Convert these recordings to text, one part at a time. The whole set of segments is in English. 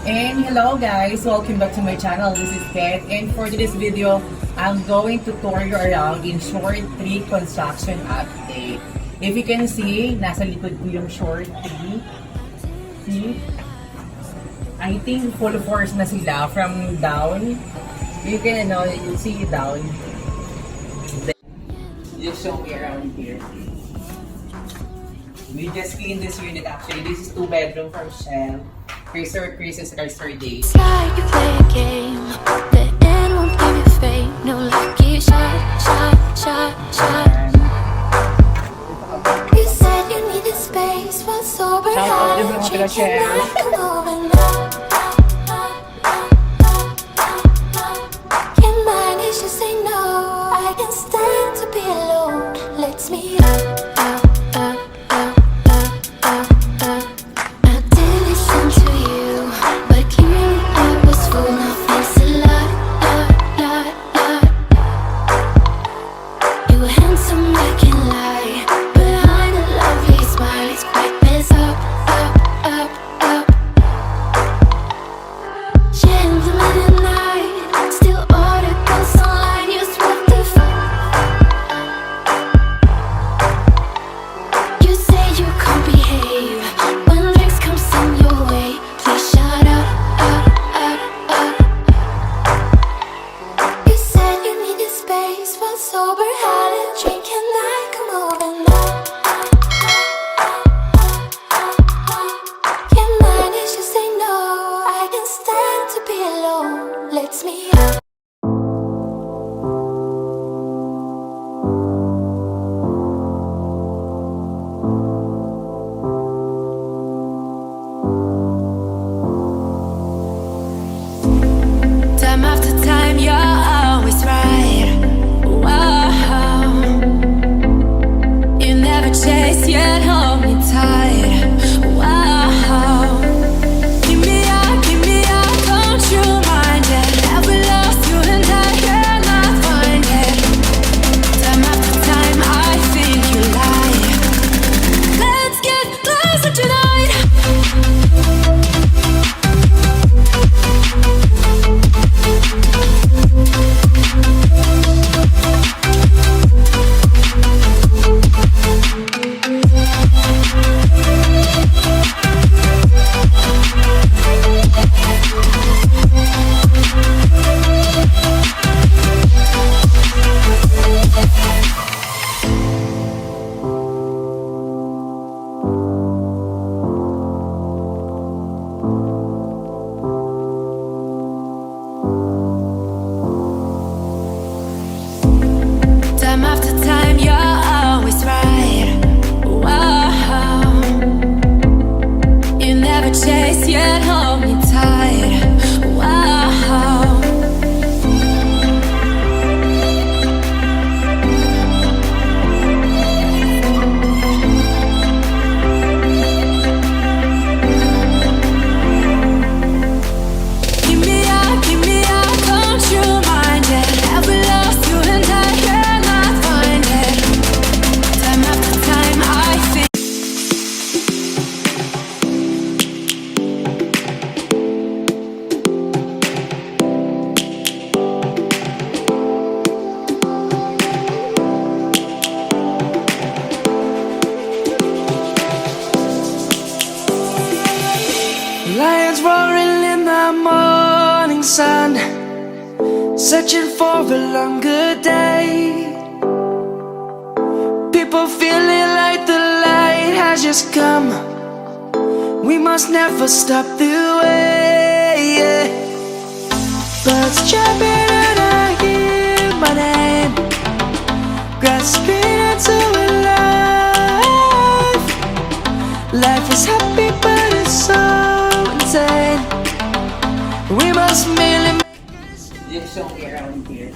And hello guys, welcome back to my channel. This is Kat, and for today's video, I'm going to tour you around in Shore 3 construction update. If you can see, nasa likod ko yung Shore 3. See? I think full force na sila from down. You can you see down. Just show me around here. We just cleaned this unit actually. This is 2-bedroom from Shell. Shellresidences. It's like you play a game. The end won't give you fame. No lucky shot. You said you needed space. What's sober? How did you come over now? Can't manage to say no. I can stand to be alone. Let's meet up. Let's meet up. Time after time, you're always right. Wow. You never chase, yet hold me tight. Wow. Give me up, don't you mind it? Never lost you and I cannot find it. Time after time, I think you lie. Let's get closer tonight. Time after time, you're always right. Wow. You never chase, yet hold me tight. Wow. Give me up, don't you mind it? Never lost you and I cannot find it. Time after time, I think. Lions roaring in the morning sun, searching for a longer day. People feeling like the light has just come. We must never stop the way. Birds chirping and I hear my name, grasping into a life. Life is happy but it's so insane. We must merely Just show me around here.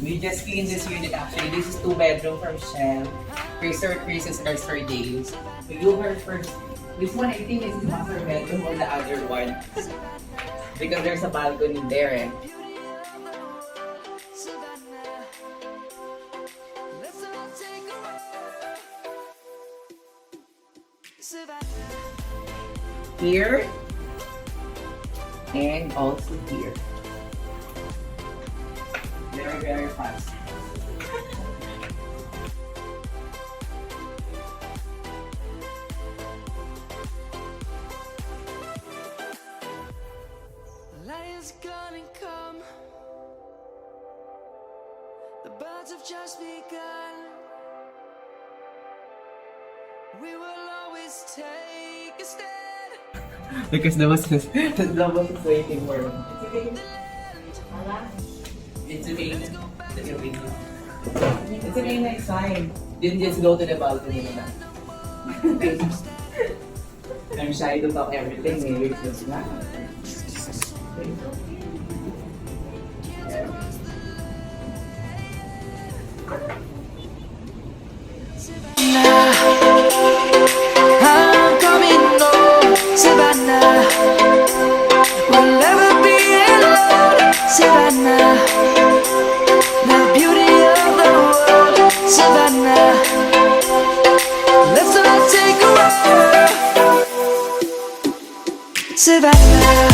We just cleaned this unit actually. This is 2-bedroom from Shell. Shellresidences. So you heard first. This one I think is master bedroom or the other one. Because there's a balcony there eh. Here, And also here. Very, very fast. Lion's gonna come. The birds have just begun. We will always take a stand. Because the boss is waiting for me. It's okay. It's okay. It's okay, next time. Then just go to the balcony na. I'm shy to talk everything. Maybe it's just not. I'm coming home, Savannah. We'll never be alone, Savannah. The beauty of the world, Savannah. Let's all take a walk, Savannah.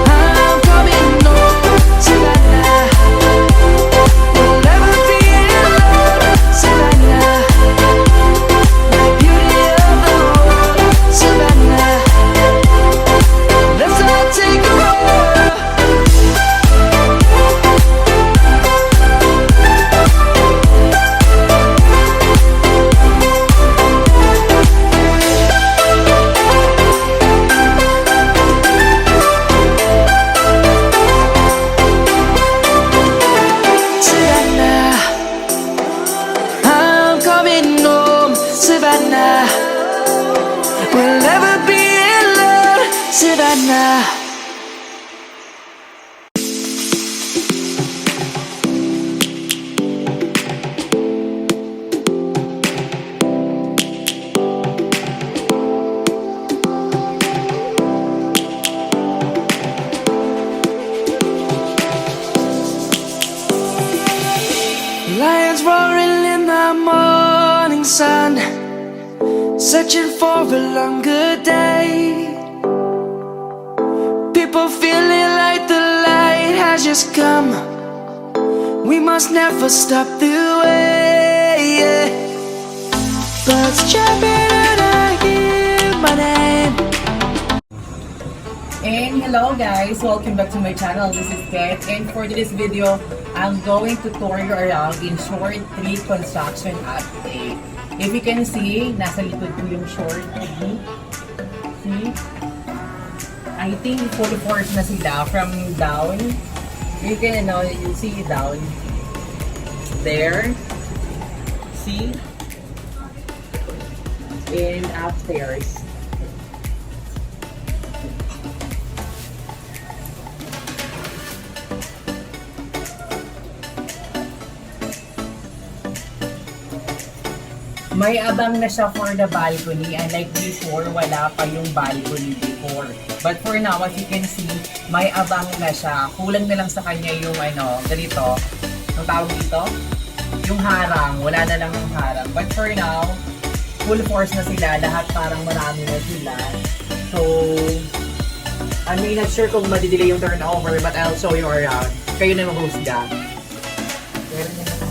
I'm coming home, Savannah. We'll never be alone, Savannah. The beauty of the world, Savannah. Let's all take a walk. Savannah, I'm coming home, Savannah. We'll never be alone, Savannah. Lions roaring in the morning sun, searching for a longer day. People feeling like the light has just come. We must never stop the way. Birds chirping and I hear my name. And hello guys, welcome back to my channel. This is Kat, and for today's video, I'm going to tour you around in Shore 3 construction update. If you can see, nasa likod ko yung Shore 3. See? I think full force na sila from down. You can you see down. There. See? And upstairs. May abang na siya for the balcony, unlike before, wala pa yung balcony before. But for now, as you can see, may abang na siya. Kulang na lang sa kanya yung ganito. Ang tawag dito? Yung harang. Wala na lang yung harang. But for now, full force na sila. Lahat parang marami na sila. So, I'm not sure kung madidelay yung turnover, but I'll show you around. Kayo na mag-husga. Meron na naman.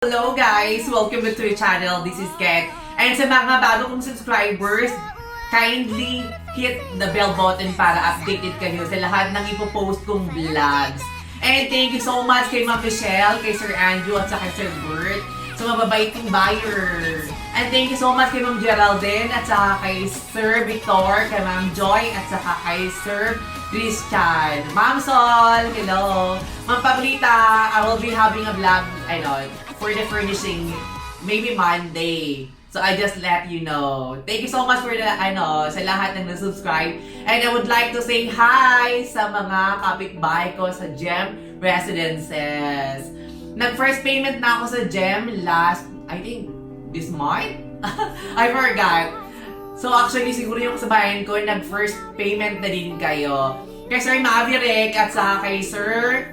Hello guys! Welcome back to the channel. This is Kat. And sa mga bago kong subscribers, kindly hit the bell button para updated kayo sa lahat ng ipopost kong vlogs. And thank you so much kay Ma'am Michelle, kay Sir Andrew at saka Sir Bert sa mababaiting buyer. And thank you so much kay Ma'am Geraldine at saka kay Sir Victor, kay Ma'am Joy at saka kay Sir Christian. Ma'am Sol, hello. Ma'am Pablita, I will be having a vlog, for the furnishing, maybe Monday. So I just let you know. Thank you so much for the, sa lahat ng nasubscribe. And I would like to say hi sa mga kapitbahay ko sa Shellresidences. Nag-first payment na ako sa GEM last, I think, this month? I forgot. So actually, siguro yung kasabayan ko, nag-first payment na din kayo. Kay Sir Maverick at saka kay Sir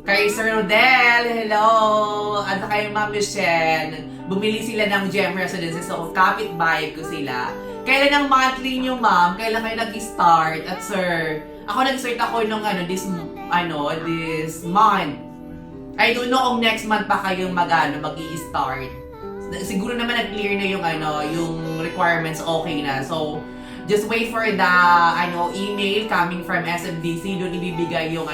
Rodel, hello! At saka kay Ma'am Michelle. Bumili sila ng GEM Residences, so kapitbahay ko sila. Kailan ang monthly nyo, ma'am? Kailan kayo nag-start? At sir, ako nag-start ako nung this month. I don't know kung next month pa kayong mag-i-start. Siguro naman nag-clear na yung requirements, okay na. So, just wait for the email coming from SMDC. Doon ibibigay yung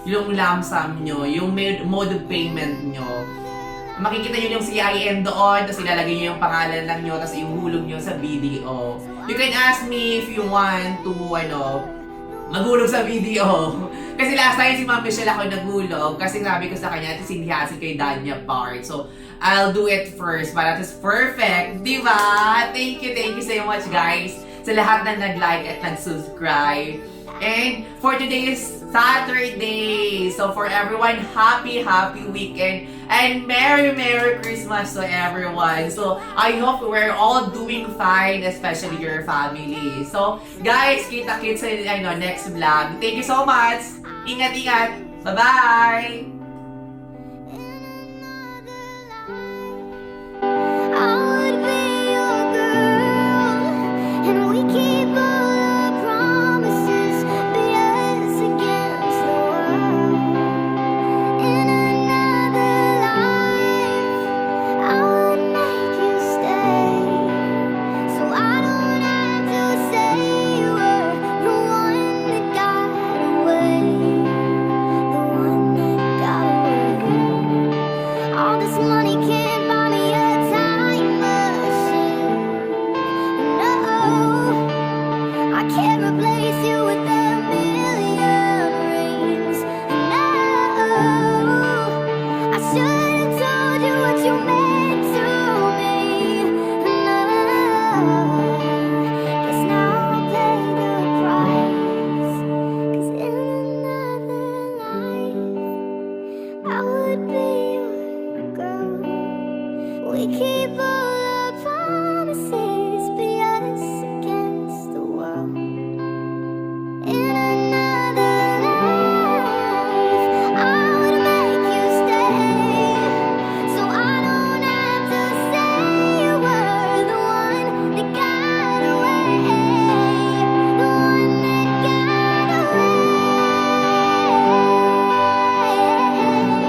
yung lump sum nyo, yung mode of payment nyo. Makikita nyo yung CIN doon, tapos ilalagay nyo yung pangalan lang nyo, tapos ihulog nyo sa video. You can ask me if you want to, maghulog sa video. Kasi last time si Ma'am Michelle ako naghulog, kasi sabi ko sa kanya, ito sinihasi kay Danya part. So, I'll do it first, para it's perfect. Diba? Thank you so much guys, sa lahat na nag-like at nag-subscribe. And for today's Saturday, so for everyone, happy weekend and Merry Christmas to everyone. So I hope we're all doing fine, especially your family. So guys, kita-kits sa next vlog. Thank you so much. Ingat. Bye-bye. We keep all our promises, be us against the world. In another life, I would make you stay, so I don't have to say you were the one that got away, the one that got away, the one that got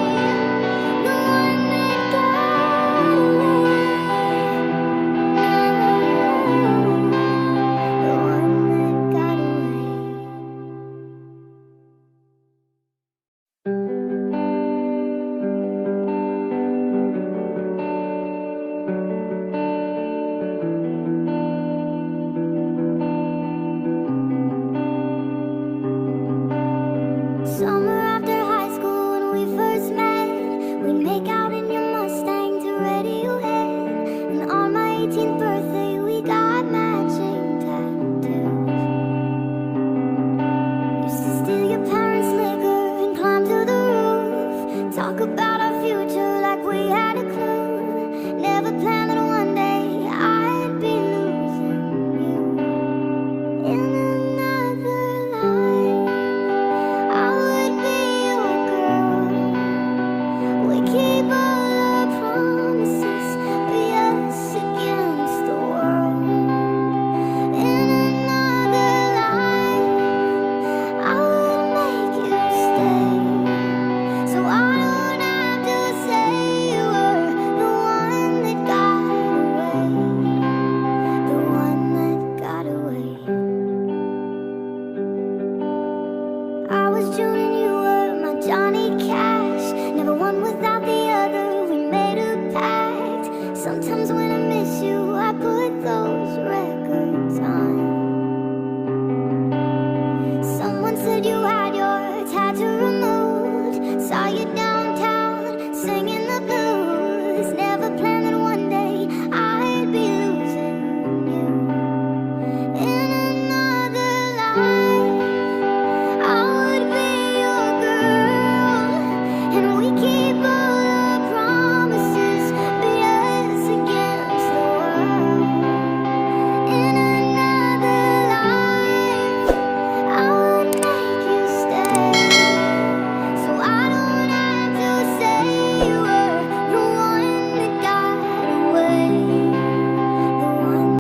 away. Summer after high school when we first met, we'd make out in your Mustang to Radiohead. And on my 18th birthday we got matching tattoos. Used to steal your parents' liquor and climb to the roof, talk about our future like we had a clue. Never planned that one day I'd be losing you. In another life, I would be your girl. We keep all our promises, be us against the Johnny Cash.